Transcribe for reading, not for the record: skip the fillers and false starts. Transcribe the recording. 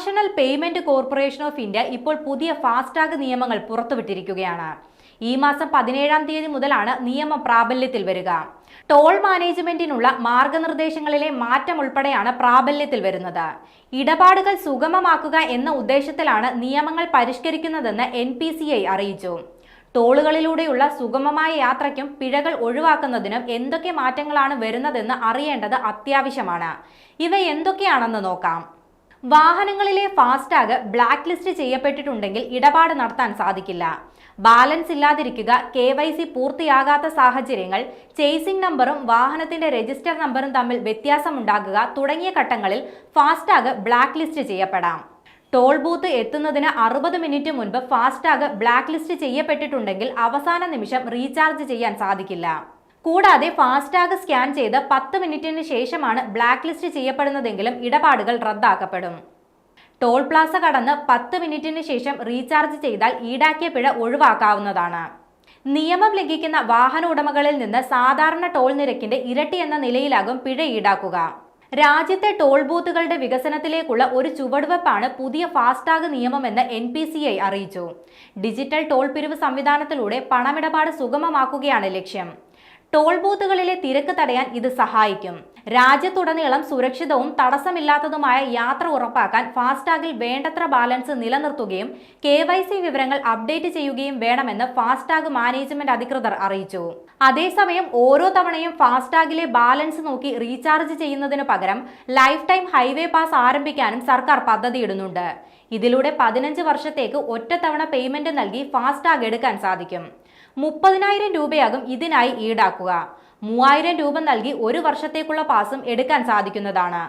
National payment corporation of India ഇപ്പോൾ പുതിയ FASTag നിയമങ്ങൾ പുറത്തുവിട്ടിരിക്കുകയാണ്. ഈ മാസം 17-ാം തീയതി മുതലാണ് നിയമം പ്രാബല്യത്തിൽ വരിക. ടോൾ മാനേജ്മെന്റിനുള്ള മാർഗനിർദ്ദേശങ്ങളിലെ മാറ്റം ഉൾപ്പെടെയാണ് പ്രാബല്യത്തിൽ വരുന്നത്. ഇടപാടുകൾ സുഗമമാക്കുക എന്ന ഉദ്ദേശത്തിലാണ് നിയമങ്ങൾ പരിഷ്കരിക്കുന്നതെന്ന് NPCI അറിയിച്ചു. ടോളുകളിലൂടെയുള്ള സുഗമമായ യാത്രയ്ക്കും പിഴകൾ ഒഴിവാക്കുന്നതിനും എന്തൊക്കെ മാറ്റങ്ങളാണ് വരുന്നതെന്ന് അറിയേണ്ടത് അത്യാവശ്യമാണ്. ഇവ എന്തൊക്കെയാണെന്ന് നോക്കാം. വാഹനങ്ങളിലെ ഫാസ്ടാഗ് ബ്ലാക്ക് ലിസ്റ്റ് ചെയ്യപ്പെട്ടിട്ടുണ്ടെങ്കിൽ ഇടപാട് നടത്താൻ സാധിക്കില്ല. ബാലൻസ് ഇല്ലാതിരിക്കുക, KYC പൂർത്തിയാകാത്ത സാഹചര്യങ്ങൾ, ചേസിംഗ് നമ്പറും വാഹനത്തിന്റെ രജിസ്റ്റർ നമ്പറും തമ്മിൽ വ്യത്യാസമുണ്ടാകുക തുടങ്ങിയ ഘട്ടങ്ങളിൽ ഫാസ്ടാഗ് ബ്ലാക്ക് ലിസ്റ്റ് ചെയ്യപ്പെടാം. ടോൾ ബൂത്ത് എത്തുന്നതിന് 60 മിനിറ്റ് മുൻപ് ഫാസ്ടാഗ് ബ്ലാക്ക് ലിസ്റ്റ് ചെയ്യപ്പെട്ടിട്ടുണ്ടെങ്കിൽ അവസാന നിമിഷം റീചാർജ് ചെയ്യാൻ സാധിക്കില്ല. കൂടാതെ ഫാസ്ടാഗ് സ്കാൻ ചെയ്ത് 10 മിനിറ്റിന് ശേഷമാണ് ബ്ലാക്ക് ലിസ്റ്റ് ചെയ്യപ്പെടുന്നതെങ്കിലും ഇടപാടുകൾ റദ്ദാക്കപ്പെടും. ടോൾ പ്ലാസ കടന്ന് 10 മിനിറ്റിന് ശേഷം റീചാർജ് ചെയ്താൽ ഈടാക്കിയ പിഴ ഒഴിവാക്കാവുന്നതാണ്. നിയമം ലംഘിക്കുന്ന വാഹന ഉടമകളിൽ നിന്ന് സാധാരണ ടോൾ നിരക്കിന്റെ ഇരട്ടി എന്ന നിലയിലാകും പിഴ ഈടാക്കുക. രാജ്യത്തെ ടോൾ ബൂത്തുകളുടെ വികസനത്തിലേക്കുള്ള ഒരു ചുവടുവെപ്പാണ് പുതിയ ഫാസ്ടാഗ് നിയമമെന്ന് NPCI അറിയിച്ചു. ഡിജിറ്റൽ ടോൾ പിരിവ് സംവിധാനത്തിലൂടെ പണമിടപാട് സുഗമമാക്കുകയാണ് ലക്ഷ്യം. ടോൾ ബൂത്തുകളിലെ തിരക്ക് തടയാൻ ഇത് സഹായിക്കും. രാജ്യത്തുടനീളം സുരക്ഷിതവും തടസ്സമില്ലാത്തതുമായ യാത്ര ഉറപ്പാക്കാൻ ഫാസ്ടാഗിൽ വേണ്ടത്ര ബാലൻസ് നിലനിർത്തുകയും KYC വിവരങ്ങൾ അപ്ഡേറ്റ് ചെയ്യുകയും വേണമെന്ന് ഫാസ്ടാഗ് മാനേജ്മെന്റ് അധികൃതർ അറിയിച്ചു. അതേസമയം ഓരോ തവണയും ഫാസ്ടാഗിലെ ബാലൻസ് നോക്കി റീചാർജ് ചെയ്യുന്നതിനു പകരം ലൈഫ് ടൈം ഹൈവേ പാസ് ആരംഭിക്കാനും സർക്കാർ പദ്ധതിയിടുന്നുണ്ട്. ഇതിലൂടെ 15 വർഷത്തേക്ക് ഒറ്റത്തവണ പേയ്മെന്റ് നൽകി ഫാസ്ടാഗ് എടുക്കാൻ സാധിക്കും. 30,000 രൂപയാകും ഇതിനായി ഈടാക്കുക. 3,000 രൂപ നൽകി 1 വർഷത്തേക്കുള്ള പാസും എടുക്കാൻ സാധിക്കുന്നതാണ്.